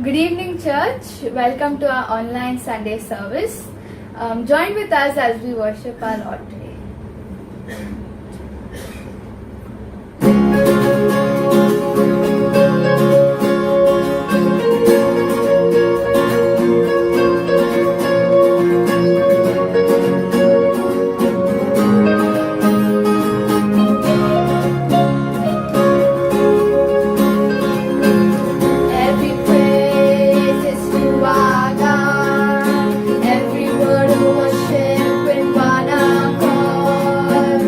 Good evening, church. Welcome to our online Sunday service. Join with us as we worship our Lord today. Every praise is to our God. Every word of worship in one accord.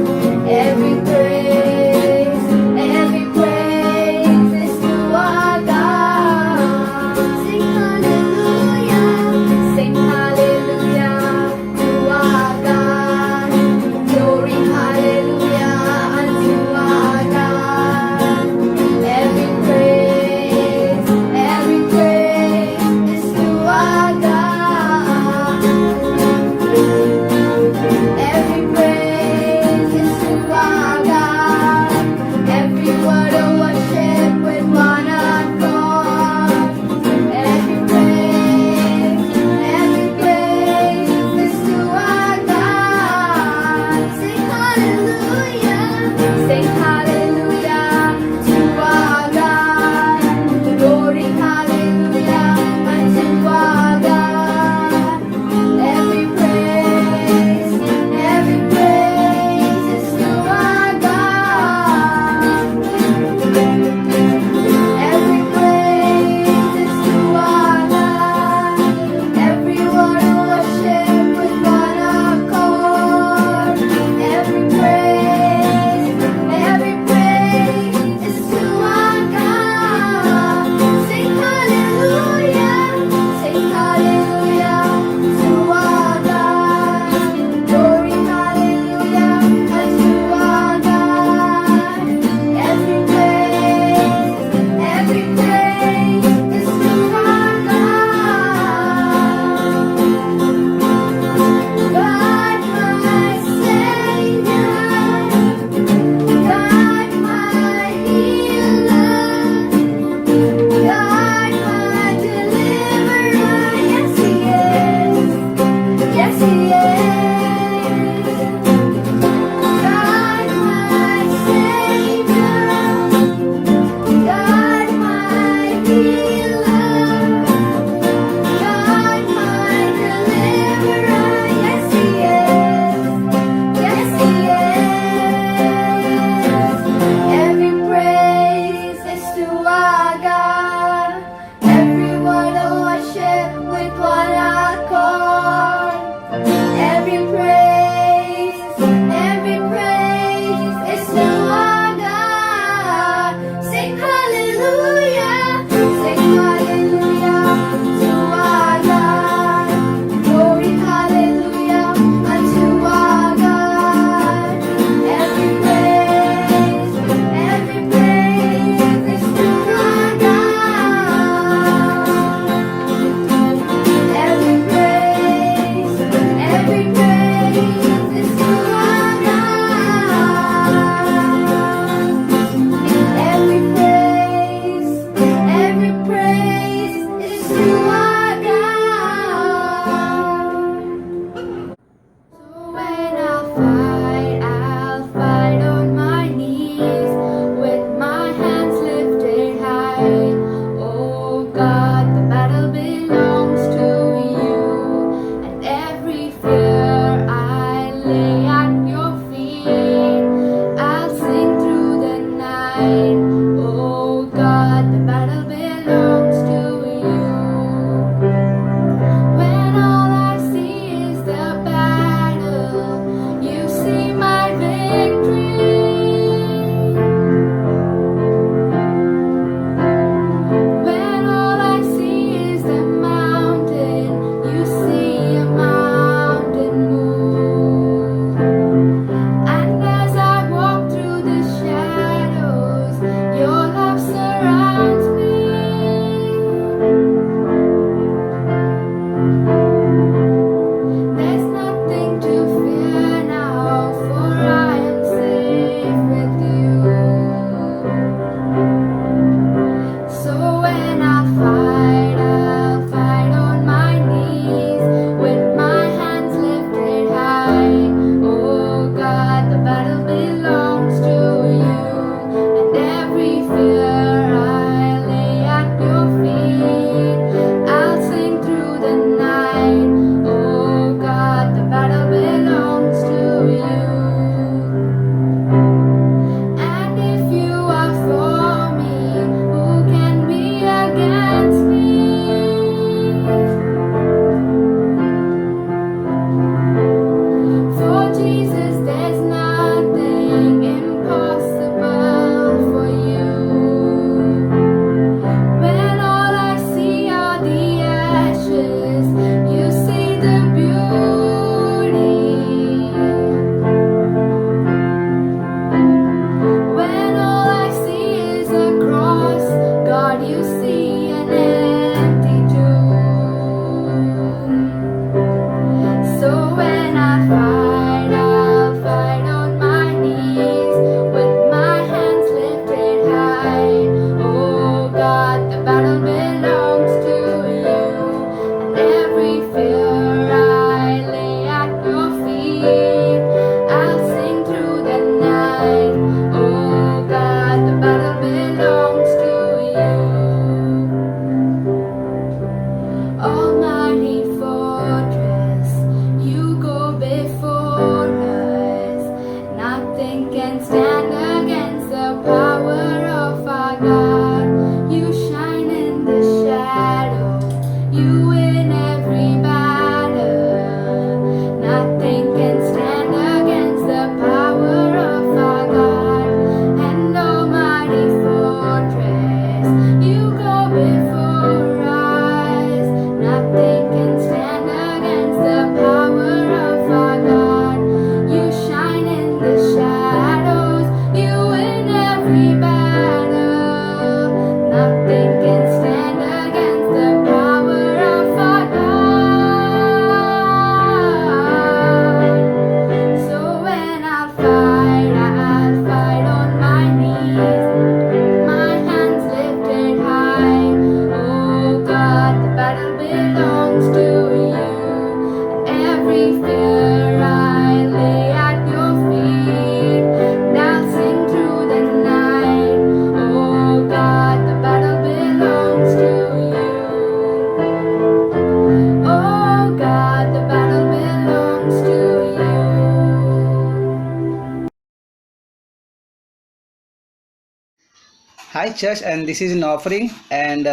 Hi, church, and this is an offering. And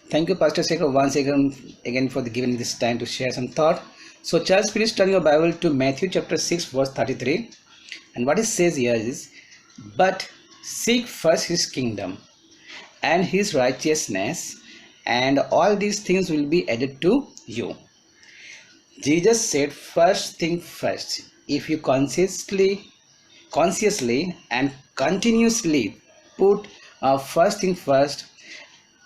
thank you, Pastor Sekhar, once again for giving this time to share some thought. So, church, please turn your Bible to Matthew chapter 6, verse 33. And what it says here is, but seek first his kingdom and his righteousness, and all these things will be added to you. Jesus said, first thing first. If you consciously and continuously put first thing first,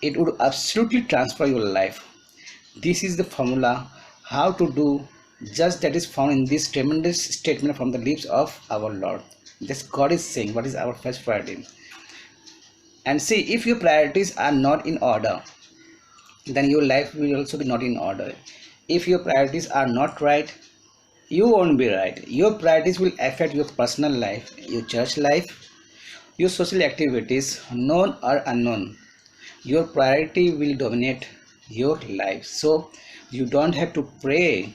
it would absolutely transfer your life. This is the formula how to do just that is found in this tremendous statement from the lips of our Lord. This God is saying what is our first priority. And see, if your priorities are not in order, then your life will also be not in order. If your priorities are not right, you won't be right. Your priorities will affect your personal life, your church life, your social activities, known or unknown. Your priority will dominate your life. So you don't have to pray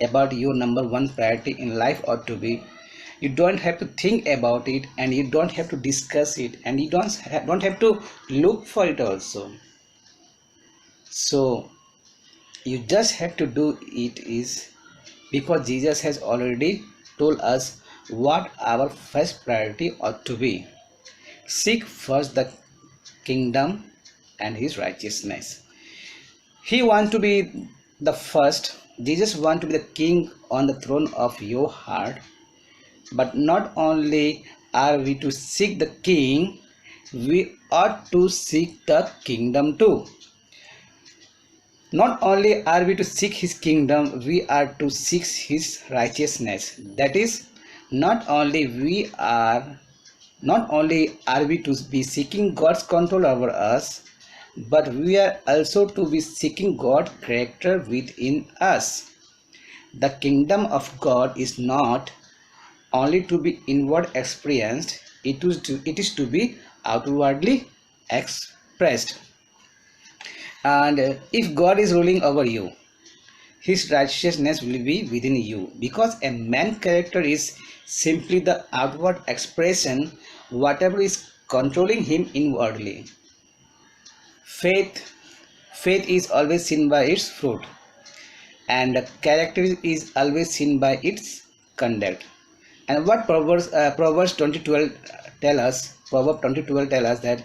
about your number one priority in life ought to be. You don't have to think about it, and you don't have to discuss it, and you don't have to look for it also. So you just have to do it is because Jesus has already told us what our first priority ought to be. Seek first the kingdom and his righteousness. He wants to be the first. Jesus wants to be the king on the throne of your heart. But not only are we to seek the king, we ought to seek the kingdom too. Not only are we to seek his kingdom, we are to seek his righteousness. That is, not only we to be seeking God's control over us, but we are also to be seeking God's character within us. The kingdom of God is not only to be inward experienced, it is to be outwardly expressed. And if God is ruling over you, his righteousness will be within you, because a man's character is simply the outward expression whatever is controlling him inwardly. Faith is always seen by its fruit, and character is always seen by its conduct. And what Proverbs 2012 tell us, Proverb 2012 tell us that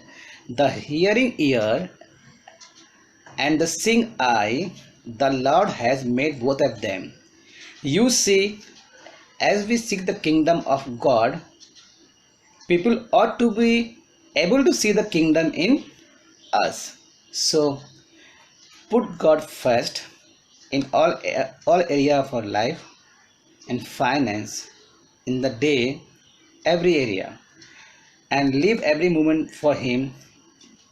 the hearing ear and the seeing eye, the Lord has made both of them. You see, as we seek the kingdom of God, people ought to be able to see the kingdom in us. So put God first in all area of our life, and finance, in the day, every area, and live every moment for him,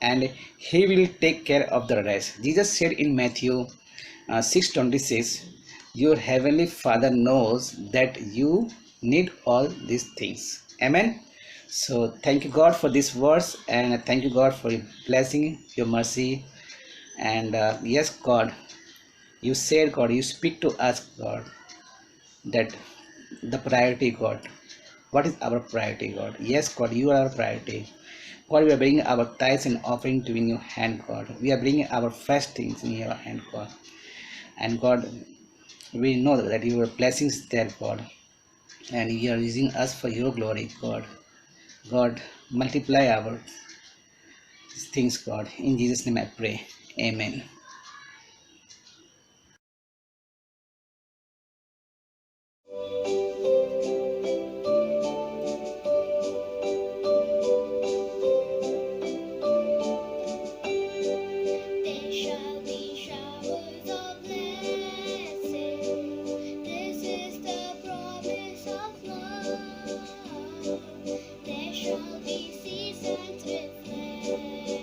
and he will take care of the rest. Jesus said in Matthew 6:26, your heavenly Father knows that you need all these things. Amen. So thank you God for this verse, and thank you God for your blessing, your mercy, and yes God, you said God, you speak to us God, that the priority God, what is our priority God? Yes God, you are our priority God. We are bringing our tithes and offering to in your hand God. We are bringing our first things in your hand God. And God, we know that your blessings there God, and you are using us for your glory God. God, multiply our things God. In Jesus' name I pray. Amen. There shall be showers of blessing. This is the promise of love. There shall be seasons refreshing,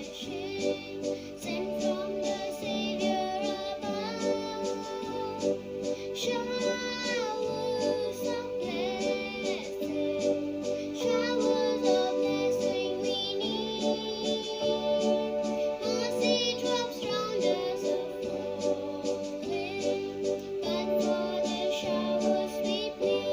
sent from the Savior above. Showers of blessing, showers of blessing we need. Mercy drops round us are falling, but for the showers we plead.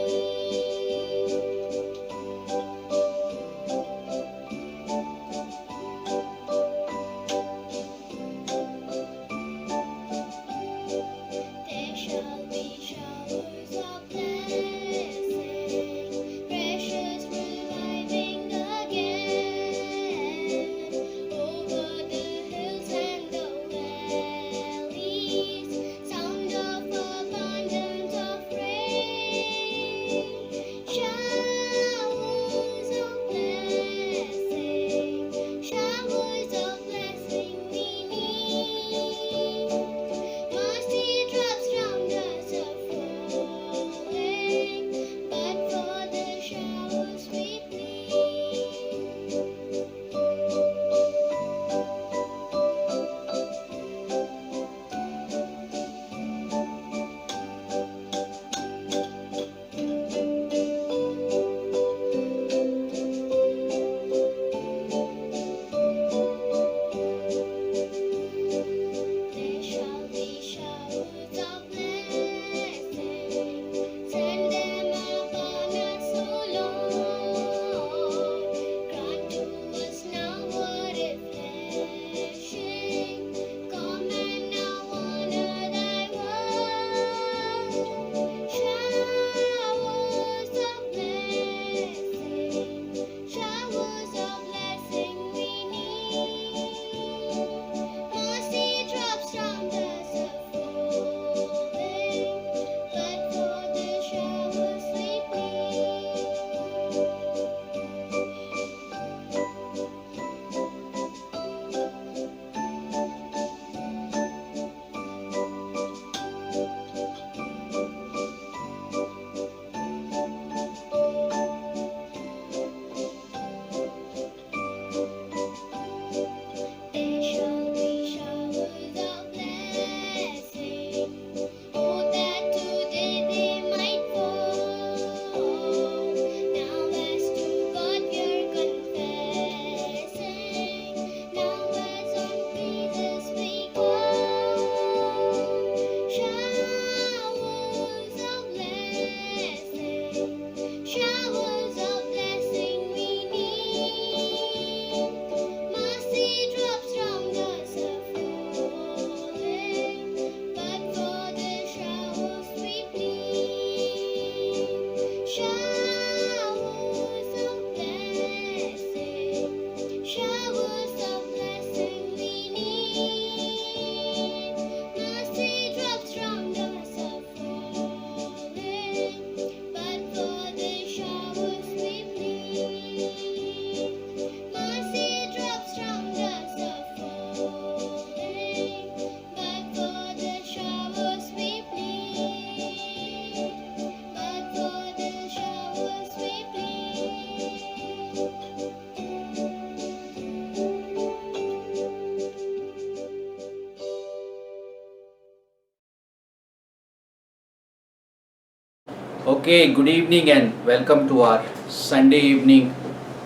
Okay, good evening and welcome to our Sunday evening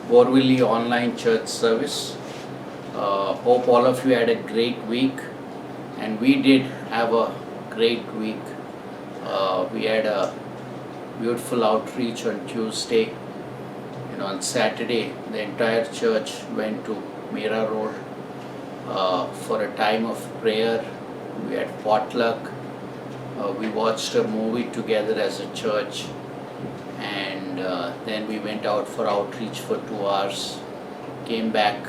Borvilli online church service. Hope all of you had a great week, and we did have a great week. We had a beautiful outreach on Tuesday, and on Saturday the entire church went to Mira Road for a time of prayer. We had potluck. We watched a movie together as a church, and then we went out for outreach for 2 hours, came back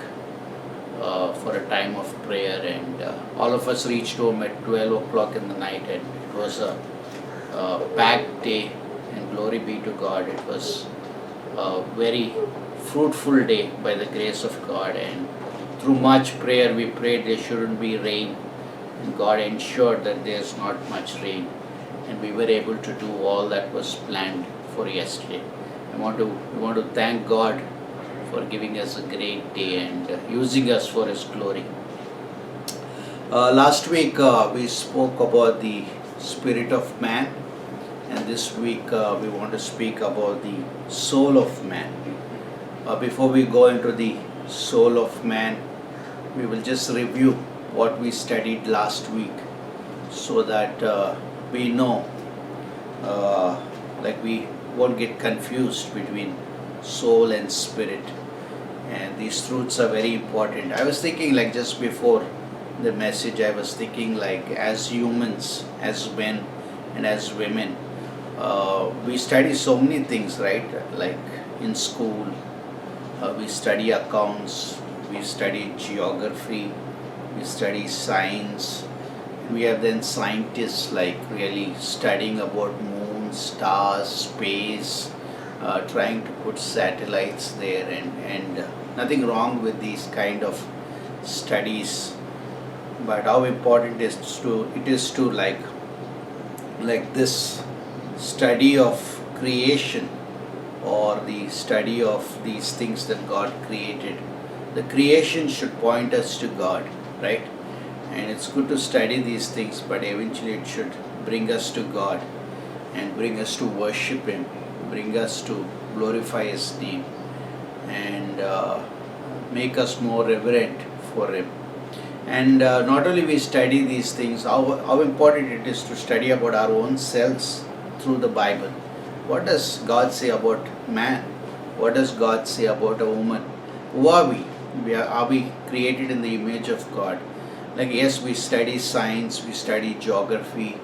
for a time of prayer, and all of us reached home at 12 o'clock in the night, and it was a packed day, and glory be to God. It was a very fruitful day by the grace of God, and through much prayer we prayed there shouldn't be rain, and God ensured that there's not much rain, and we were able to do all that was planned for yesterday. We want to thank God for giving us a great day and using us for His glory. Last week we spoke about the spirit of man, and this week we want to speak about the soul of man. Before we go into the soul of man, we will just review what we studied last week so that we know, like we won't get confused between soul and spirit, and these truths are very important. I was thinking, like, just before the message, I was thinking, like, as humans, as men and as women, we study so many things, right? Like in school, we study accounts, we study geography, we study science. We have then scientists like really studying about moon, stars, space, trying to put satellites there, and nothing wrong with these kind of studies. But how important it is to like this study of creation, or the study of these things that God created. The creation should point us to God, right? And it's good to study these things, but eventually it should bring us to God and bring us to worship Him, bring us to glorify His name, and make us more reverent for Him. And not only we study these things, how important it is to study about our own selves through the Bible. What does God say about man? What does God say about a woman? Who are we? Are we created in the image of God? Like, yes, we study science, we study geography,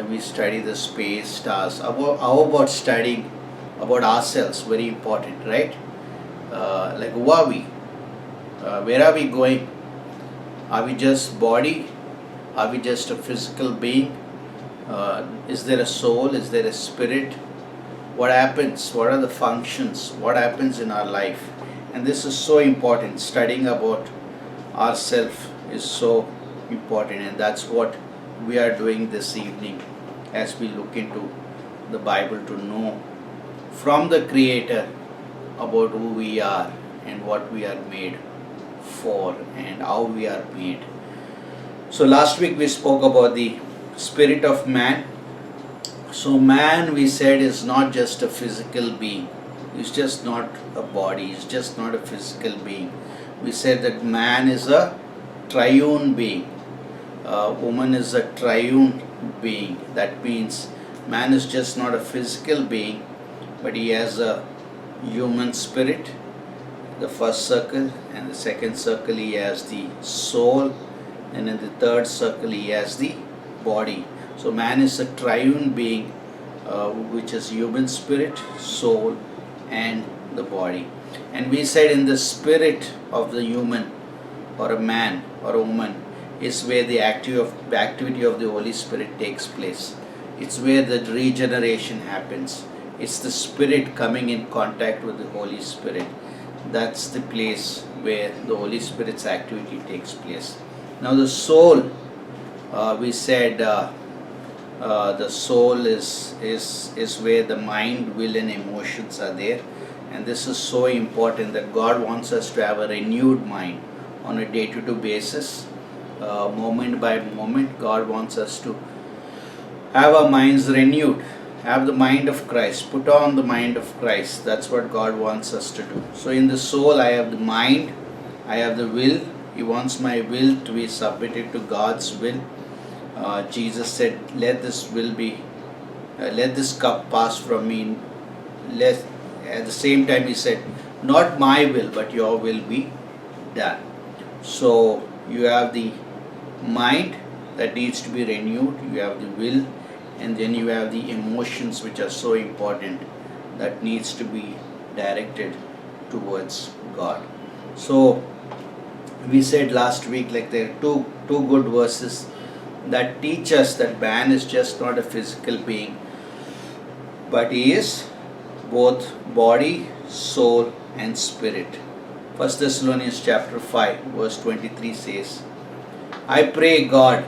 we study the space, stars. How about studying about ourselves? Very important, right? Like, who are we? Where are we going? Are we just body? Are we just a physical being? Is there a soul? Is there a spirit? What happens? What are the functions? What happens in our life? And this is so important. Studying about ourselves is so important, and that's what we are doing this evening as we look into the Bible to know from the Creator about who we are and what we are made for and how we are made. So last week we spoke about the spirit of man. So man, we said, is not just a physical being. He's just not a body. He's just not a physical being. We said that man is a triune being. Woman is a triune being. That means man is just not a physical being, but he has a human spirit, the first circle, and the second circle he has the soul, and in the third circle he has the body. So man is a triune being, which is human spirit, soul, and the body. And we said in the spirit of the human, or a man or a woman, is where the activity of the Holy Spirit takes place. It's where the regeneration happens. It's the Spirit coming in contact with the Holy Spirit. That's the place where the Holy Spirit's activity takes place. Now the soul, we said the soul is where the mind, will and emotions are there. And this is so important that God wants us to have a renewed mind on a day-to-day basis. Moment by moment, God wants us to have our minds renewed have the mind of Christ, put on the mind of Christ. That's what God wants us to do. So in the soul, I have the mind, I have the will. He wants my will to be submitted to God's will. Jesus said, let this cup pass from me. At the same time, he said, not my will, but your will be done. So you have the mind that needs to be renewed, you have the will, and then you have the emotions, which are so important, that needs to be directed towards God. So we said last week, like there are two good verses that teach us that man is just not a physical being, but he is both body, soul, and spirit. 1 Thessalonians chapter 5 verse 23 says, I pray God,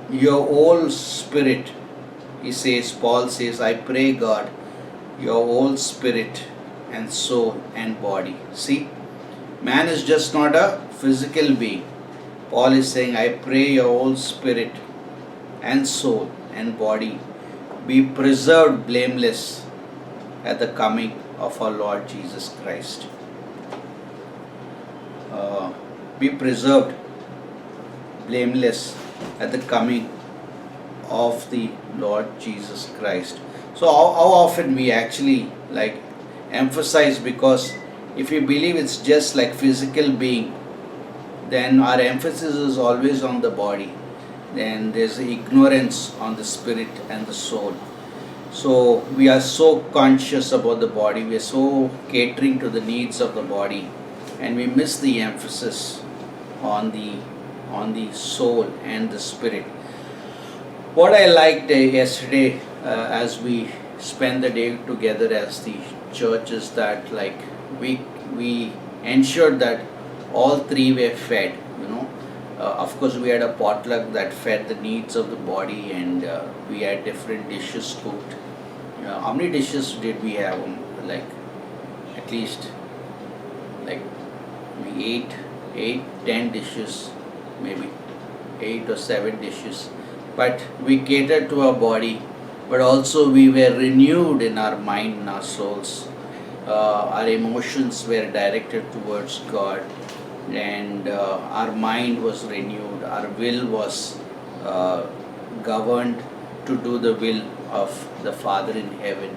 your whole spirit, Paul says, I pray God, your whole spirit and soul and body. See, man is just not a physical being. Paul is saying, I pray your whole spirit and soul and body be preserved blameless at the coming of our Lord Jesus Christ. Be preserved blameless at the coming of the Lord Jesus Christ. So how often we actually like emphasize, because if we believe it's just like physical being, then our emphasis is always on the body. Then there's ignorance on the spirit and the soul. So we are so conscious about the body, we are so catering to the needs of the body, and we miss the emphasis on the soul and the spirit. What I liked yesterday as we spent the day together as the church is that like we ensured that all three were fed. Of course, we had a potluck that fed the needs of the body, and we had different dishes cooked. How many dishes did we have? Like at least like we 10 dishes, maybe 8 or 7 dishes. But we catered to our body, but also we were renewed in our mind and our souls. Our emotions were directed towards God, and our mind was renewed, our will was governed to do the will of the Father in heaven.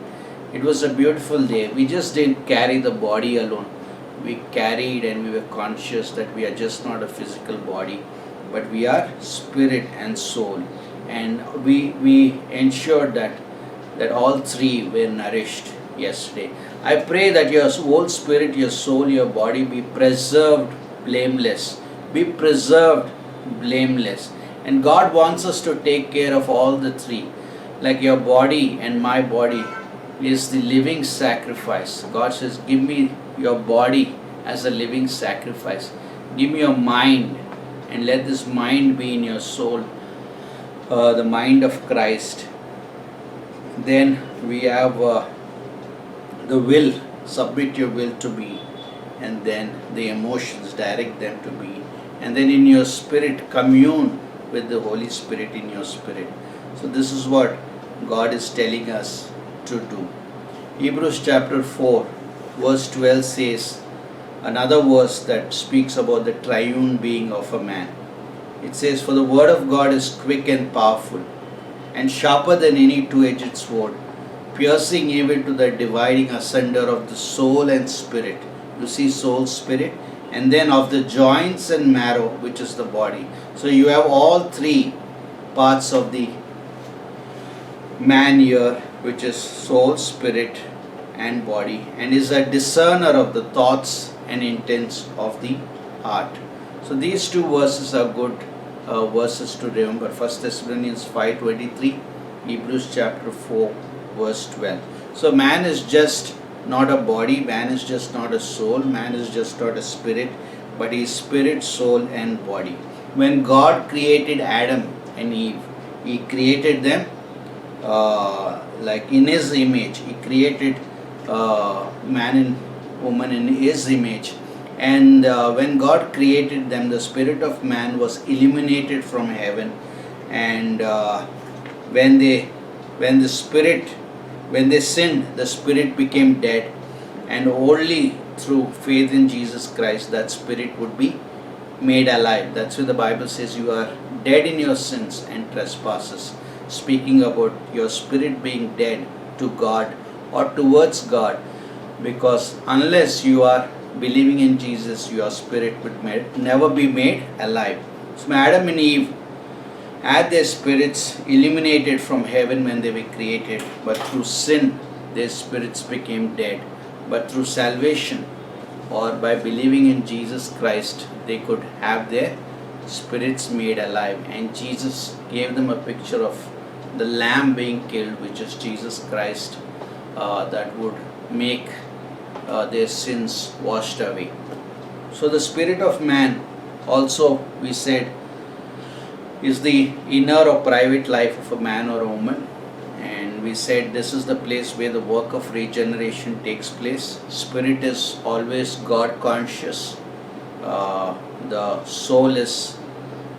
It was a beautiful day. We just didn't carry the body alone. We carried and we were conscious that we are just not a physical body, but we are spirit and soul. And we ensured that all three were nourished yesterday. I pray that your whole spirit, your soul, your body be preserved blameless. Be preserved blameless. And God wants us to take care of all the three. Like your body and my body is the living sacrifice. God says, give me your body as a living sacrifice. Give me your mind, and let this mind be in your soul, the mind of Christ. Then we have the will, submit your will to be, and then the emotions, direct them to be, and then in your spirit, commune with the Holy Spirit in your spirit. So this is what God is telling us to do. Hebrews chapter 4 verse 12 says, another verse that speaks about the triune being of a man. It says, for the word of God is quick and powerful, and sharper than any two-edged sword, piercing even to the dividing asunder of the soul and spirit. You see, soul, spirit, and then of the joints and marrow, which is the body. So you have all three parts of the man here, which is soul, spirit, and body, and is a discerner of the thoughts and intents of the heart. So these two verses are good verses to remember. 1 Thessalonians 5:23, Hebrews chapter 4 verse 12. So man is just not a body, man is just not a soul, man is just not a spirit, but he is spirit, soul, and body. When God created Adam and Eve, he created them like in his image. He created man and woman in his image. And when God created them, the spirit of man was eliminated from heaven. And when they when when they sinned, the spirit became dead, and only through faith in Jesus Christ that spirit would be made alive. That's why the Bible says you are dead in your sins and trespasses, speaking about your spirit being dead to God or towards God, because unless you are believing in Jesus, your spirit would never be made alive. So Adam and Eve had their spirits eliminated from heaven when they were created, but through sin their spirits became dead. But through salvation, or by believing in Jesus Christ, they could have their spirits made alive. And Jesus gave them a picture of the lamb being killed, which is Jesus Christ, that would make their sins washed away. So the spirit of man also, we said, is the inner or private life of a man or a woman. And we said this is the place where the work of regeneration takes place. Spirit is always God conscious. The soul is,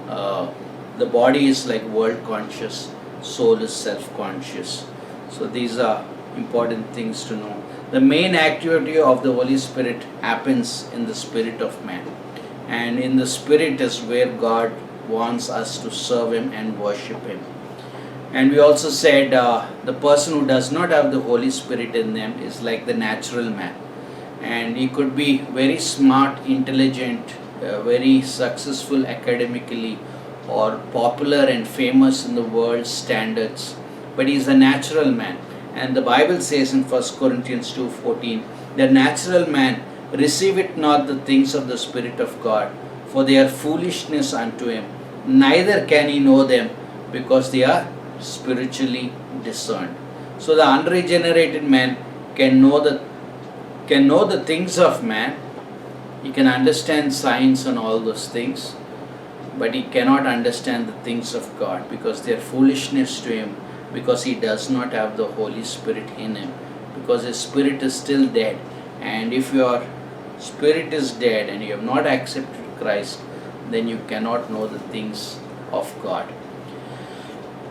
the body is like world conscious. Soul is self conscious. So these are important things to know. The main activity of the Holy Spirit happens in the spirit of man. And in the spirit is where God wants us to serve Him and worship Him. And we also said the person who does not have the Holy Spirit in them is like the natural man. And he could be very smart, intelligent, very successful academically, or popular and famous in the world's standards. But he is a natural man. And the Bible says in 1 Corinthians 2:14, the natural man receiveth not the things of the Spirit of God, for they are foolishness unto him, neither can he know them, because they are spiritually discerned. So the unregenerated man can know the things of man. He can understand science and all those things, but he cannot understand the things of God, because they are foolishness to him, because he does not have the Holy Spirit in him, because his spirit is still dead. And if your spirit is dead and you have not accepted Christ, then you cannot know the things of God.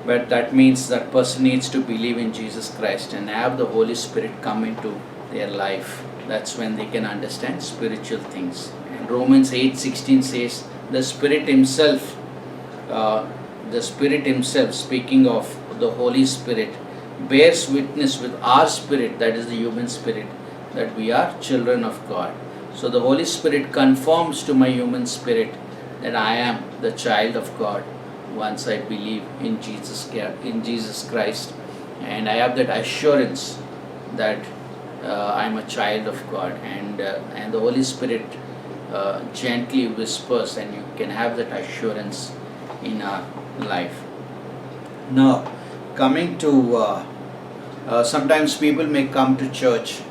But that means that person needs to believe in Jesus Christ and have the Holy Spirit come into their life. That's when they can understand spiritual things. And Romans 8:16 says, the Spirit Himself, speaking of the Holy Spirit, bears witness with our spirit, that is the human spirit, that we are children of God. So the Holy Spirit conforms to my human spirit that I am the child of God once I believe in Jesus Christ, and I have that assurance that I am a child of God, and the Holy Spirit gently whispers, and you can have that assurance in our life. Now, coming to sometimes people may come to church,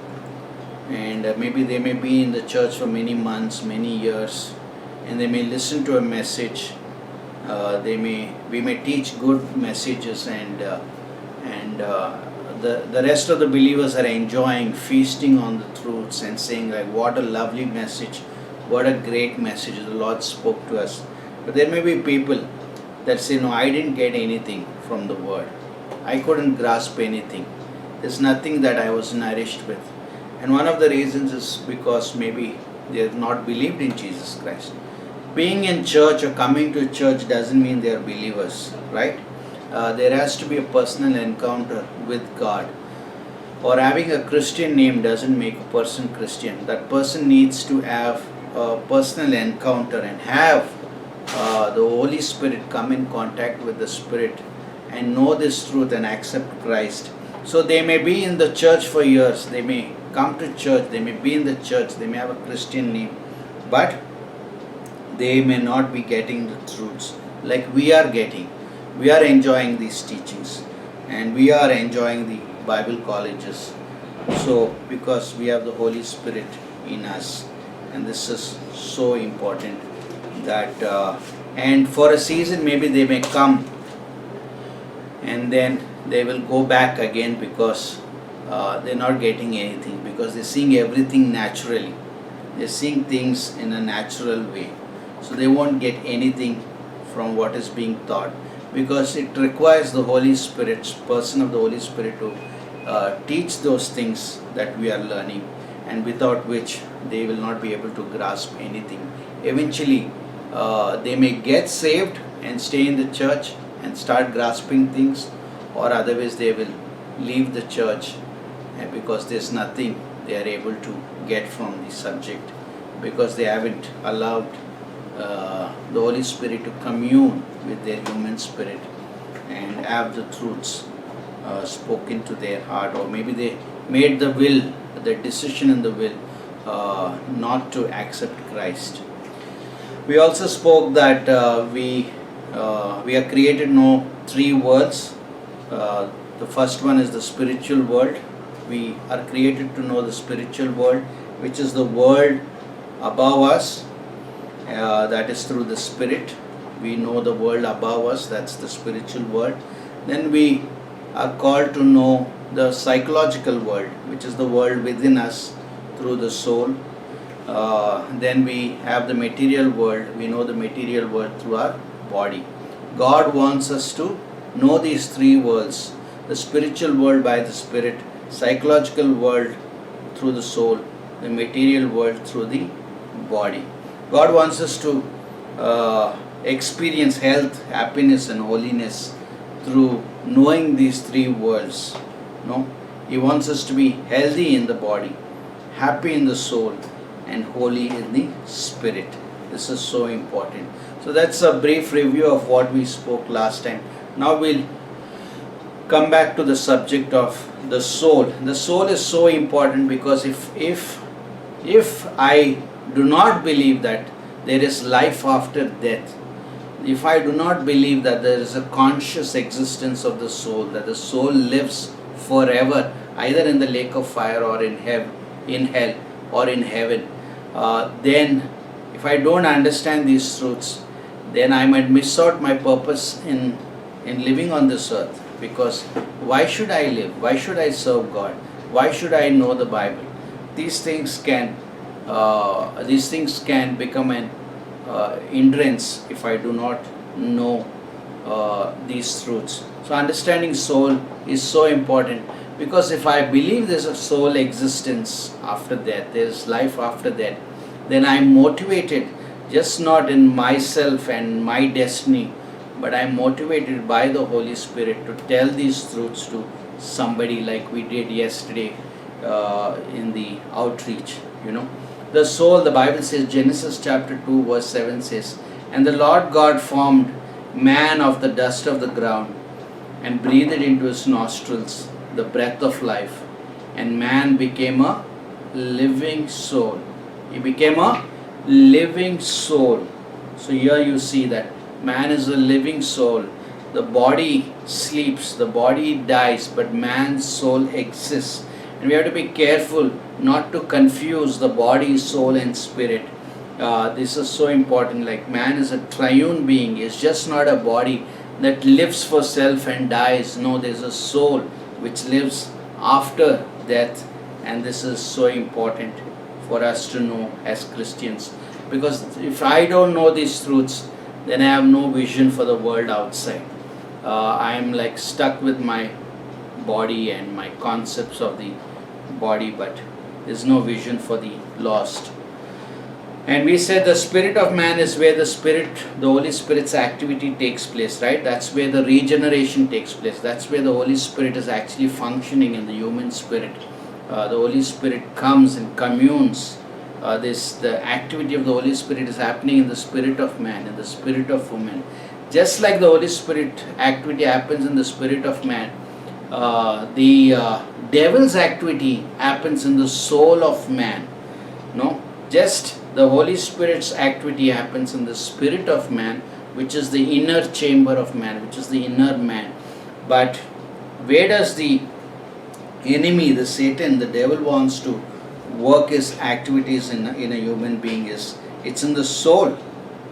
and maybe they may be in the church for many months, many years, and they may listen to a message. We may teach good messages, and the rest of the believers are enjoying, feasting on the truths and saying like, what a lovely message, what a great message the Lord spoke to us. But there may be people that say, no, I didn't get anything from the word. I couldn't grasp anything. There's nothing that I was nourished with. And one of the reasons is because maybe they have not believed in Jesus Christ. Being in church or coming to church doesn't mean they are believers, right? There has to be a personal encounter with God. Or having a Christian name doesn't make a person Christian. That person needs to have a personal encounter and have the Holy Spirit come in contact with the Spirit and know this truth and accept Christ. So they may be in the church for years, they may come to church, they may be in the church, they may have a Christian name, but they may not be getting the truths like we are getting. We are enjoying these teachings, and we are enjoying the Bible colleges. So because we have the Holy Spirit in us, and this is so important that and for a season maybe they may come and then they will go back again, because they're not getting anything, because they're seeing everything naturally. They're seeing things in a natural way. So they won't get anything from what is being taught. because it requires the Holy Spirit, person of the Holy Spirit, to teach those things that we are learning, and without which they will not be able to grasp anything. Eventually, they may get saved and stay in the church and start grasping things, or otherwise they will leave the church because there's nothing they are able to get from the subject, because they haven't allowed the Holy Spirit to commune with their human spirit and have the truths spoken to their heart, or maybe they made the decision in the will not to accept Christ. We also spoke that we are created to know three worlds. The first one is the spiritual world. We are created to know the spiritual world, which is the world above us, that is through the Spirit. We know the world above us, that's the spiritual world. Then we are called to know the psychological world, which is the world within us through the soul. Then we have the material world. We know the material world through our body. God wants us to know these three worlds: the spiritual world by the Spirit, psychological world through the soul, the material world through the body. God wants us to experience health, happiness and holiness through knowing these three worlds. No? He wants us to be healthy in the body, happy in the soul and holy in the spirit. This is so important. So that's a brief review of what we spoke last time. Now we'll come back to the subject of the soul. The soul is so important because if I do not believe that there is life after death, if I do not believe that there is a conscious existence of the soul, that the soul lives forever, either in the lake of fire or in hell or in heaven, then if I don't understand these truths, then I might miss out my purpose in living on this earth. Because why should I live? Why should I serve God? Why should I know the Bible? These things can become an hindrance if I do not know these truths. So understanding soul is so important, because if I believe there's a soul existence after death, there's life after death, then I'm motivated just not in myself and my destiny, but I'm motivated by the Holy Spirit to tell these truths to somebody, like we did yesterday in the outreach. The soul, the Bible says, Genesis chapter 2 verse 7 says, "And the Lord God formed man of the dust of the ground and breathed into his nostrils the breath of life, and man became a living soul." He became a living soul. So here you see that man is a living soul. The body sleeps, the body dies, but man's soul exists. And we have to be careful not to confuse the body, soul and spirit. This is so important. Like, man is a triune being. It's just not a body that lives for self and dies. No, there's a soul which lives after death. And this is so important for us to know as Christians. Because if I don't know these truths, then I have no vision for the world outside. I am like stuck with my body and my concepts of the body, but there's no vision for the lost. And we said the spirit of man is where the Holy Spirit's activity takes place, right? That's where the regeneration takes place. That's where the Holy Spirit is actually functioning in the human spirit. The Holy Spirit comes and communes. The activity of the Holy Spirit is happening in the spirit of man, in the spirit of woman. Just like the Holy Spirit activity happens in the spirit of man, the devil's activity happens in the soul of man. No, just the Holy Spirit's activity happens in the spirit of man, which is the inner chamber of man, which is the inner man. But where does the enemy, the Satan, the devil wants to work his activities in a human being is, it's in the soul.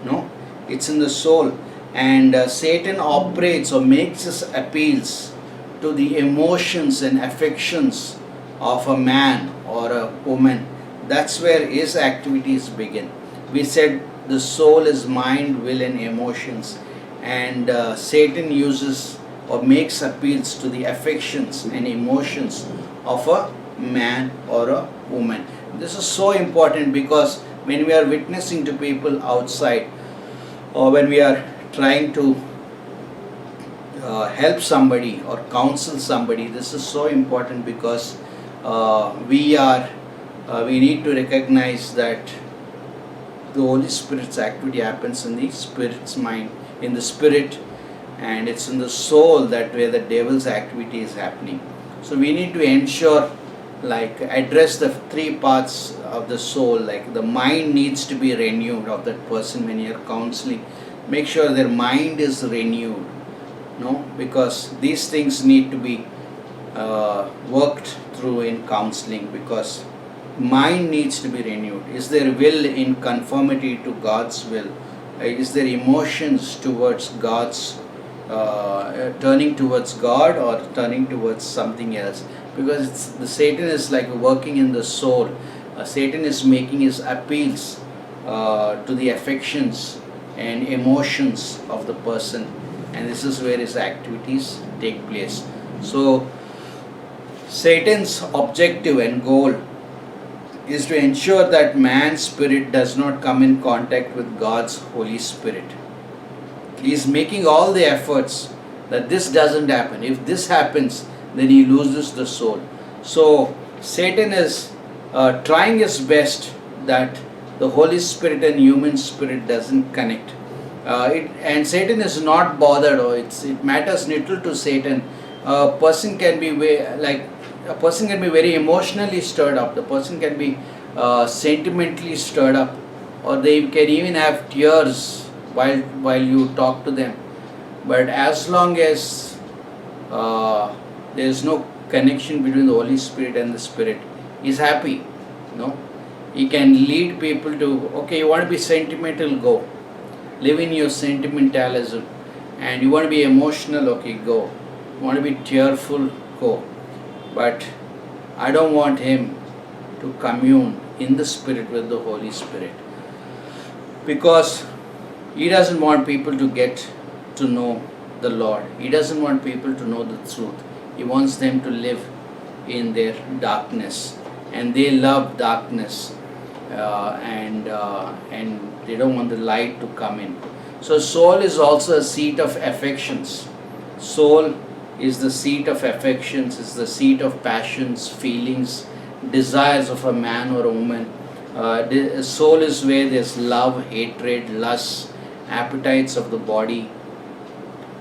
No, it's in the soul. And Satan operates or makes his appeals to the emotions and affections of a man or a woman. That's where his activities begin. We said the soul is mind, will and emotions. and Satan uses or makes appeals to the affections and emotions of a man or a woman. This is so important because when we are witnessing to people outside, or when we are trying to help somebody or counsel somebody, this is so important because we need to recognize that the Holy Spirit's activity happens in the Spirit's mind, in the Spirit, and it's in the soul that where the devil's activity is happening. So we need to ensure, like, address the three parts of the soul. Like, the mind needs to be renewed of that person when you're counseling. Make sure their mind is renewed, no, because these things need to be worked through in counseling, because mind needs to be renewed. Is their will in conformity to God's will? Is their emotions towards God's turning towards God or turning towards something else? Because the Satan is like working in the soul. Satan is making his appeals to the affections and emotions of the person, and this is where his activities take place. So Satan's objective and goal is to ensure that man's spirit does not come in contact with God's Holy Spirit. He is making all the efforts that this doesn't happen. If this happens, then he loses the soul. So Satan is trying his best that the Holy Spirit and human spirit doesn't connect. And Satan is not bothered, or it matters little to Satan. A person can be very emotionally stirred up. The person can be sentimentally stirred up, or they can even have tears while you talk to them. But as long as there is no connection between the Holy Spirit and the Spirit, he's happy. No, he can lead people to, okay, you want to be sentimental, go. Live in your sentimentalism. And you want to be emotional, okay, go. You want to be tearful, go. But I don't want him to commune in the Spirit with the Holy Spirit, because he doesn't want people to get to know the Lord. He doesn't want people to know the truth. He wants them to live in their darkness, and they love darkness, and they don't want the light to come in. So soul is also a seat of affections. Soul is the seat of affections, is the seat of passions, feelings, desires of a man or a woman. Soul is where there's love, hatred, lust, appetites of the body.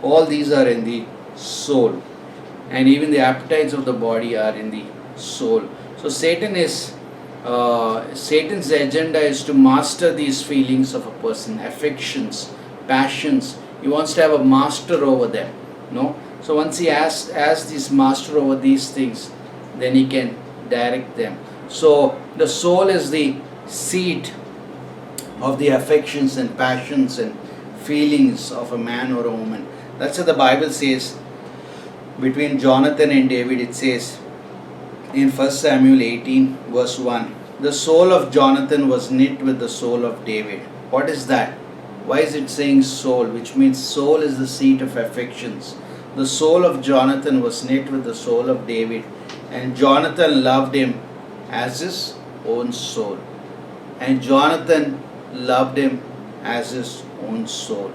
All these are in the soul, and even the appetites of the body are in the soul. So Satan's agenda is to master these feelings of a person, affections, passions. He wants to have a master over them. No. So once he has this master over these things, then he can direct them. So the soul is the seat of the affections and passions and feelings of a man or a woman. That's what the Bible says. Between Jonathan and David, it says in 1 Samuel 18 verse 1, the soul of Jonathan was knit with the soul of David. What is that? Why is it saying soul? Which means soul is the seat of affections. The soul of Jonathan was knit with the soul of David, and Jonathan loved him as his own soul. And Jonathan loved him as his own soul.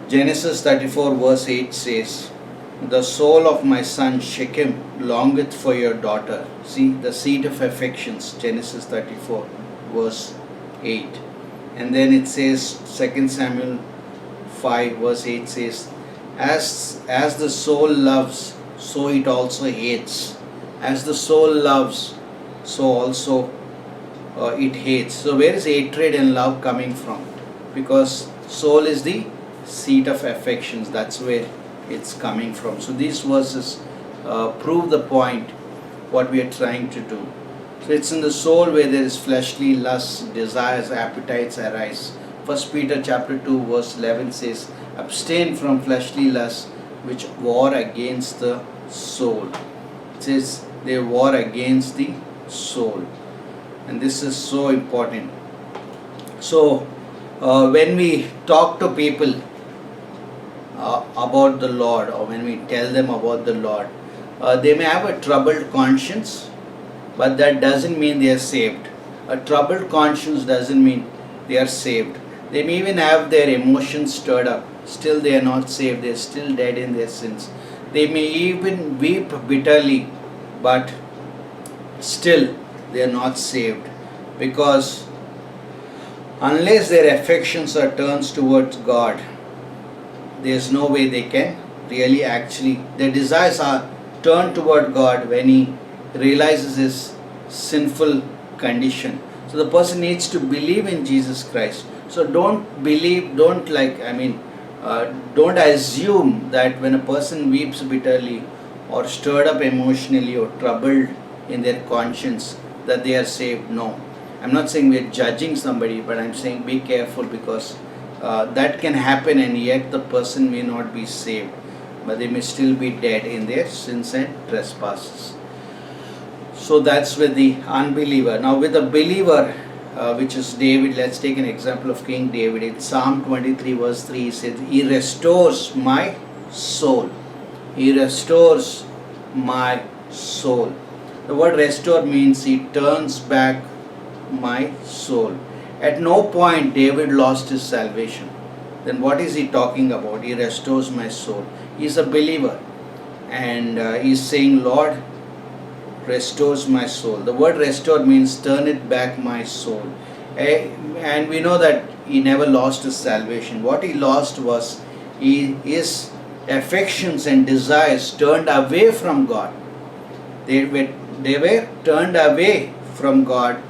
Genesis 34 verse 8 says, the soul of my son Shechem longeth for your daughter. See, the seat of affections, Genesis 34 verse 8. And then it says, 2 Samuel 5 verse 8 says, as the soul loves, so it also hates. As the soul loves, so also it hates. So where is hatred and love coming from? Because soul is the seat of affections. That's where it's coming from. So these verses prove the point what we are trying to do. So it's in the soul where there is fleshly lusts, desires, appetites arise. 1 Peter chapter 2 verse 11 says, abstain from fleshly lusts which war against the soul. It says they war against the soul. And this is so important. So when we talk to people, about the Lord, or when we tell them about the Lord, they may have a troubled conscience, but that doesn't mean they are saved. A troubled conscience doesn't mean they are saved. They may even have their emotions stirred up, still they are not saved, they are still dead in their sins. They may even weep bitterly, but still they are not saved, because unless their affections are turned towards God, there is no way they can really actually, their desires are turned toward God when he realizes his sinful condition. So the person needs to believe in Jesus Christ. So don't assume that when a person weeps bitterly or stirred up emotionally or troubled in their conscience that they are saved. No, I'm not saying we're judging somebody, but I'm saying be careful, because that can happen and yet the person may not be saved, but they may still be dead in their sins and trespasses. So that's with the unbeliever. Now with the believer, which is David, let's take an example of King David. In Psalm 23 verse 3, he says, He restores my soul. He restores my soul. The word restore means he turns back my soul. At no point David lost his salvation. Then what is he talking about? He restores my soul. He is a believer, and he is saying, Lord, restores my soul. The word restore means turn it back my soul. And we know that he never lost his salvation. What he lost was his affections and desires turned away from God. They were turned away from God,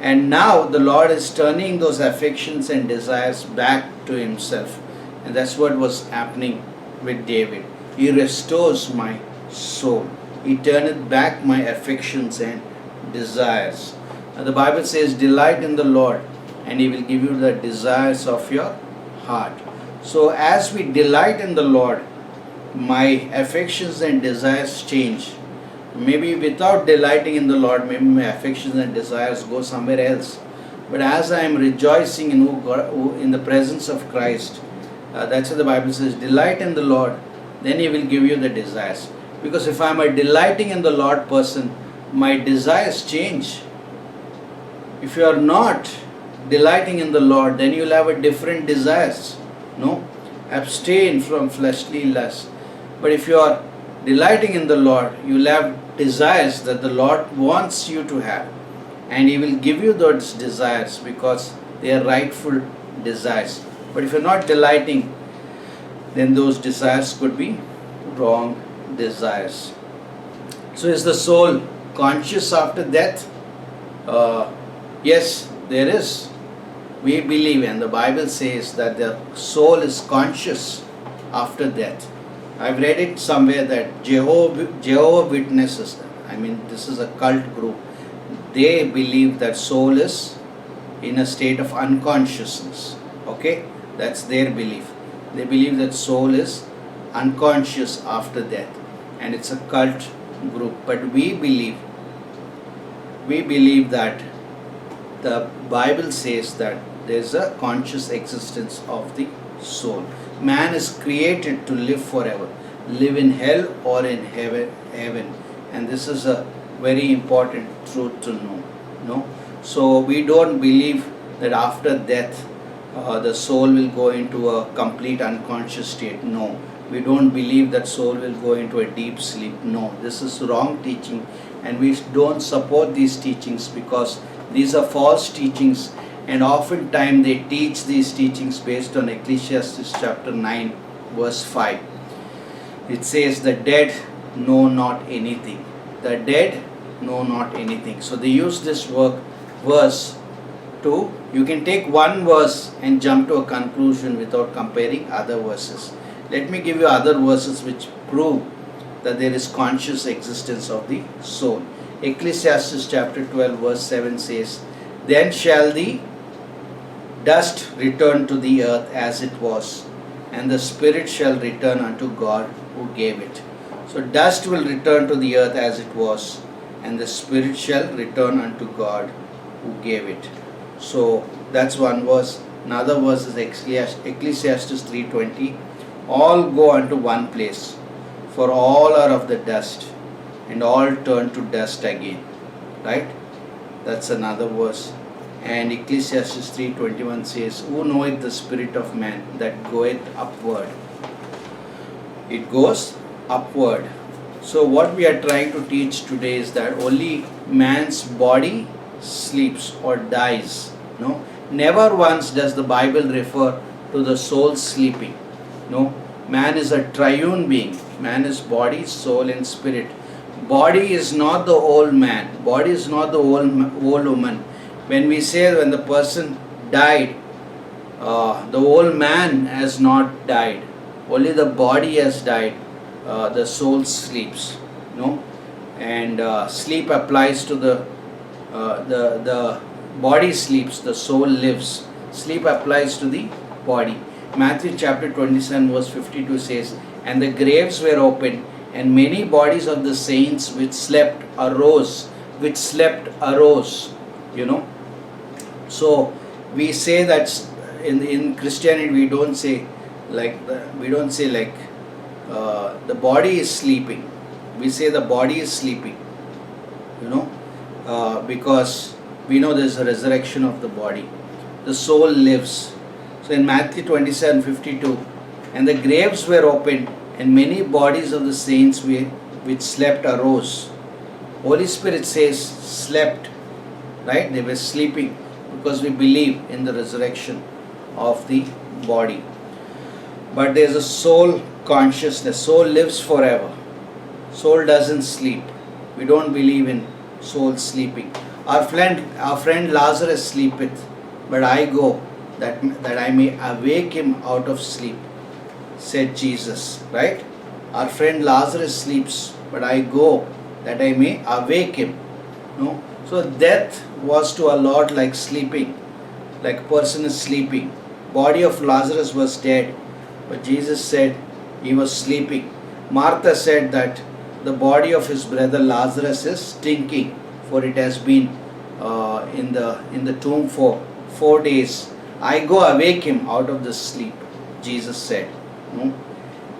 and now the Lord is turning those affections and desires back to himself. And that's what was happening with David. He restores my soul. He turneth back my affections and desires. And the Bible says, delight in the Lord, and he will give you the desires of your heart. So as we delight in the Lord, my affections and desires change. Maybe without delighting in the Lord, maybe my affections and desires go somewhere else. But as I am rejoicing in the presence of Christ, that's what the Bible says, delight in the Lord, then he will give you the desires. Because if I am a delighting in the Lord person, my desires change. If you are not delighting in the Lord, then you will have a different desires. No? Abstain from fleshly lusts. But if you are delighting in the Lord, you will have desires that the Lord wants you to have. And he will give you those desires because they are rightful desires. But if you are not delighting, then those desires could be wrong desires. So is the soul conscious after death? Yes, there is. We believe, and the Bible says that the soul is conscious after death. I've read it somewhere that Jehovah Witnesses, this is a cult group, they believe that soul is in a state of unconsciousness. Okay, that's their belief. They believe that soul is unconscious after death, and it's a cult group. But we believe that the Bible says that there is a conscious existence of the soul. Man is created to live forever, live in hell or in heaven, and this is a very important truth to know. No, so we don't believe that after death the soul will go into a complete unconscious state. No, we don't believe that soul will go into a deep sleep. No, this is wrong teaching, and we don't support these teachings because these are false teachings, and oftentimes they teach these teachings based on Ecclesiastes chapter 9 verse 5. It says the dead know not anything. The dead know not anything. So they use this verse to, you can take one verse and jump to a conclusion without comparing other verses. Let me give you other verses which prove that there is conscious existence of the soul. Ecclesiastes chapter 12 verse 7 says, then shall the dust return to the earth as it was, and the spirit shall return unto God who gave it. So dust will return to the earth as it was, and the spirit shall return unto God who gave it. So that's one verse. Another verse is Ecclesiastes 3:20. All go unto one place, for all are of the dust, and all turn to dust again. Right? That's another verse. And Ecclesiastes 3:21 says, Who knoweth the spirit of man that goeth upward? It goes upward. So what we are trying to teach today is that only man's body sleeps or dies. No, never once does the Bible refer to the soul sleeping. No, man is a triune being. Man is body, soul, and spirit. Body is not the whole man. Body is not the whole woman. When we say when the person died, the whole man has not died. Only the body has died. The soul sleeps. No, and sleep applies to the body sleeps, the soul lives. Sleep applies to the body. Matthew chapter 27 verse 52 says, And the graves were opened, and many bodies of the saints which slept arose. Which slept arose. You know. So we say that in Christianity we don't say like the body is sleeping. We say the body is sleeping. You know, because we know there is a resurrection of the body. The soul lives. So in Matthew 27:52, and the graves were opened, and many bodies of the saints which slept arose. Holy Spirit says slept, right? They were sleeping because we believe in the resurrection of the body. But there is a soul consciousness. Soul lives forever. Soul doesn't sleep. We don't believe in soul sleeping. Our friend Lazarus sleepeth, but I go that I may awake him out of sleep, said Jesus. Right? Our friend Lazarus sleeps, but I go that I may awake him. No? So death was to our Lord like sleeping, like a person is sleeping. Body of Lazarus was dead, but Jesus said he was sleeping. Martha said that the body of his brother Lazarus is stinking, for it has been in the tomb for 4 days. I go awake him out of the sleep, Jesus said. No?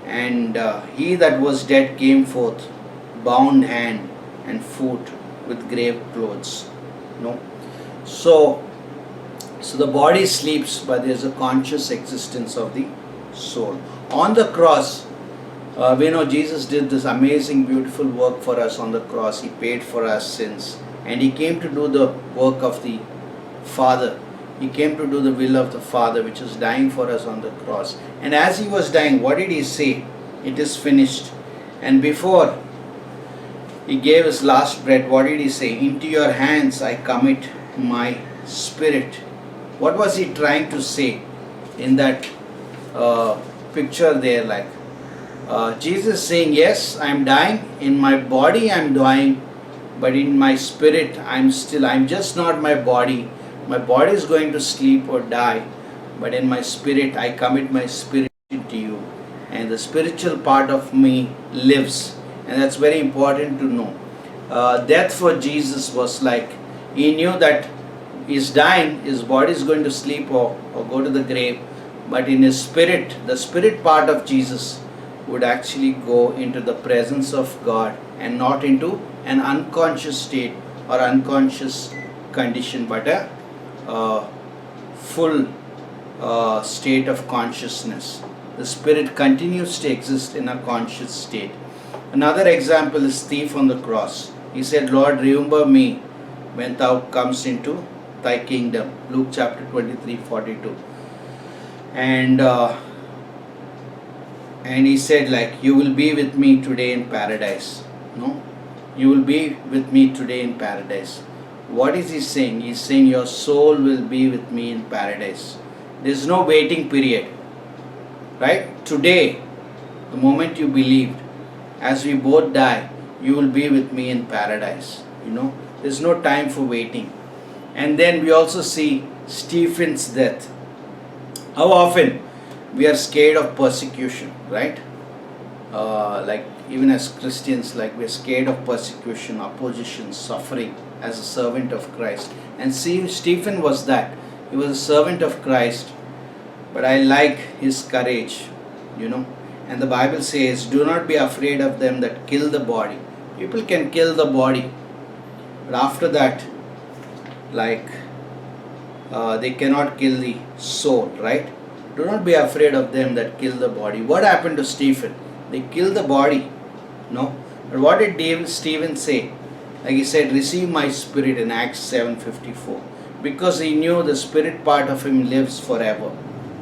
And he that was dead came forth, bound hand and foot with grave clothes. No? So the body sleeps, but there is a conscious existence of the soul. On the cross, we know Jesus did this amazing, beautiful work for us on the cross. He paid for our sins, and He came to do the work of the Father. He came to do the will of the Father, which is dying for us on the cross. And as He was dying, what did He say? It is finished. And before He gave His last breath, what did He say? Into your hands I commit my spirit. What was He trying to say in that picture there? Like Jesus saying, yes, I am dying. In my body I am dying, but in my spirit I'm just not my body. My body is going to sleep or die, but in my spirit I commit my spirit to you, and the spiritual part of me lives. And that's very important to know. Death for Jesus was like, He knew that He's dying, His body is going to sleep or go to the grave, but in His spirit, the spirit part of Jesus would actually go into the presence of God and not into an unconscious state or unconscious condition, but a full state of consciousness. The spirit continues to exist in a conscious state. Another example is thief on the cross. He said, Lord, remember me when thou comes into thy kingdom. Luke chapter 23:42. And he said, like, you will be with me today in paradise. No? You will be with me today in paradise. What is He saying? He's saying your soul will be with me in paradise. There is no waiting period. Right? Today, the moment you believed, as we both die, you will be with me in paradise. You know, there's no time for waiting. And then we also see Stephen's death. How often we are scared of persecution, right? Like even as Christians, like we're scared of persecution, opposition, suffering as a servant of Christ. And see, Stephen was that. He was a servant of Christ, but I like his courage, And the Bible says, do not be afraid of them that kill the body. People can kill the body, but after that, they cannot kill the soul, right? Do not be afraid of them that kill the body. What happened to Stephen? They killed the body, no? But what did Stephen say? Like he said, receive my spirit in Acts 7:54. Because he knew the spirit part of him lives forever,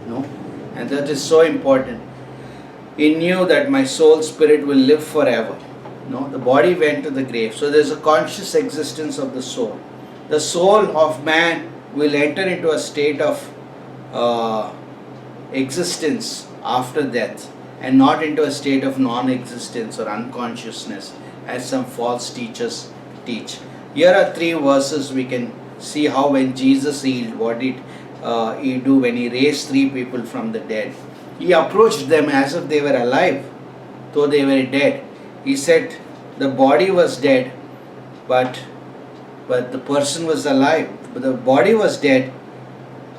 no? And that is so important. He knew that my soul spirit will live forever. No, the body went to the grave. So there's a conscious existence of the soul. The soul of man will enter into a state of existence after death, and not into a state of non-existence or unconsciousness as some false teachers teach. Here are 3 verses we can see how when Jesus healed, what did he do when he raised 3 people from the dead. He approached them as if they were alive, though they were dead. He said the body was dead, but the person was alive. The body was dead,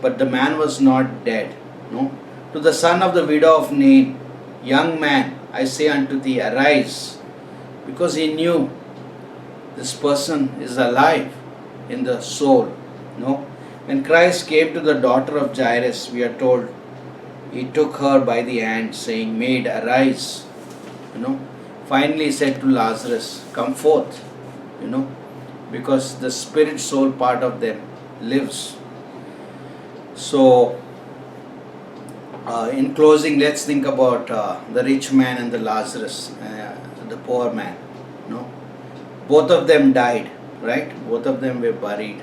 but the man was not dead. No. To the son of the widow of Nain, young man, I say unto thee, arise. Because he knew this person is alive in the soul. No. When Christ came to the daughter of Jairus, we are told, he took her by the hand, saying, maid, arise. Finally he said to Lazarus, come forth. Because the spirit soul part of them lives. So, in closing, let's think about the rich man and the Lazarus, the poor man. Both of them died, right? Both of them were buried.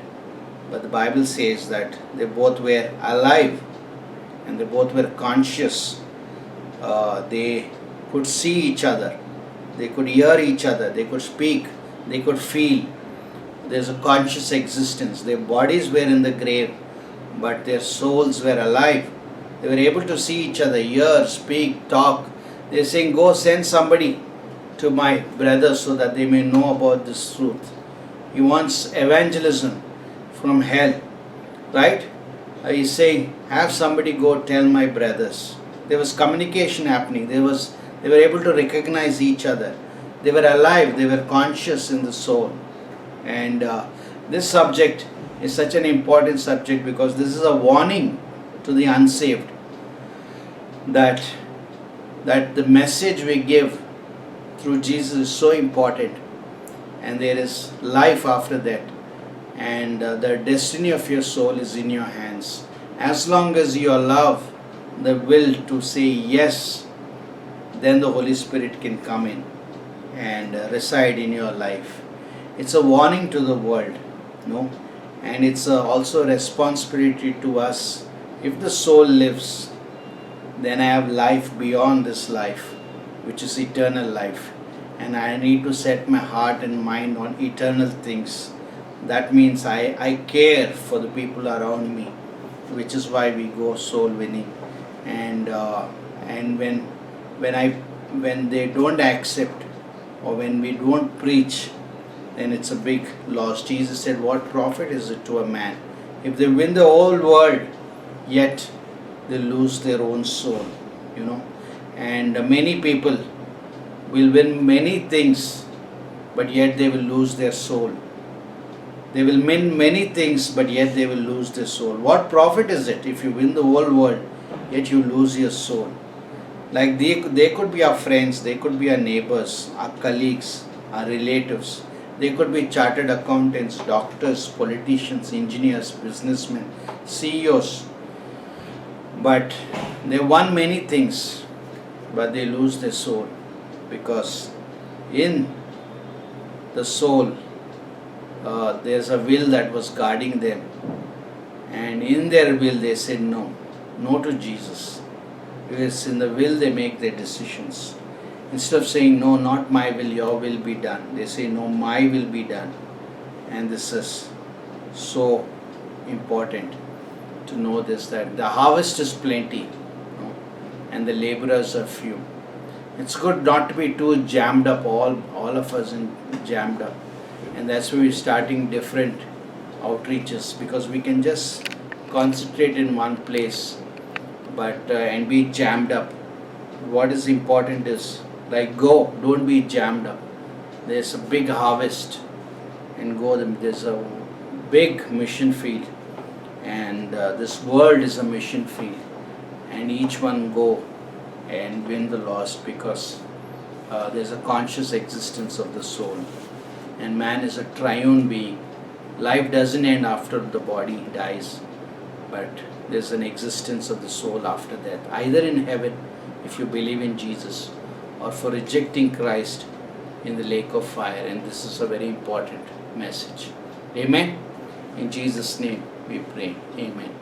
But the Bible says that they both were alive and they both were conscious. They could see each other. They could hear each other. They could speak. They could feel. There's a conscious existence. Their bodies were in the grave, but their souls were alive. They were able to see each other, hear, speak, talk. They're saying, go send somebody to my brothers so that they may know about this truth. He wants evangelism from hell, right? He's saying, have somebody go tell my brothers. There was communication happening. They were able to recognize each other. They were alive. They were conscious in the soul. And this subject is such an important subject because this is a warning to the unsaved that the message we give through Jesus is so important, and there is life after that, and the destiny of your soul is in your hands. As long as you allow the will to say yes, then the Holy Spirit can come in and reside in your life. It's a warning to the world, and it's also a responsibility to us. If the soul lives, then I have life beyond this life, which is eternal life, and I need to set my heart and mind on eternal things. That means I care for the people around me, which is why we go soul winning. And when they don't accept, or when we don't preach, then it's a big loss. Jesus said, what profit is it to a man if they win the whole world, yet they lose their own soul? And many people will win many things, but yet they will lose their soul. They will win many things, but yet they will lose their soul. What profit is it if you win the whole world, yet you lose your soul? Like they could be our friends, they could be our neighbors, our colleagues, our relatives. They could be chartered accountants, doctors, politicians, engineers, businessmen, CEOs. But they won many things, but they lose their soul, because in the soul there's a will that was guarding them, and in their will they said no to Jesus, because in the will they make their decisions. Instead of saying no, not my will, your will be done, they say no, my will be done. And this is so important to know this, that the harvest is plenty, and the laborers are few. It's good not to be too jammed up, all of us jammed up. And that's why we're starting different outreaches, because we can just concentrate in one place, but and be jammed up. What is important is like go, don't be jammed up. There's a big harvest, and go. There's a big mission field, and this world is a mission field, and each one go and win the lost, because there's a conscious existence of the soul, and man is a triune being. Life doesn't end after the body dies, but there's an existence of the soul after death, either in heaven if you believe in Jesus, or for rejecting Christ in the lake of fire. And this is a very important message. Amen. In Jesus' name we pray. Amen.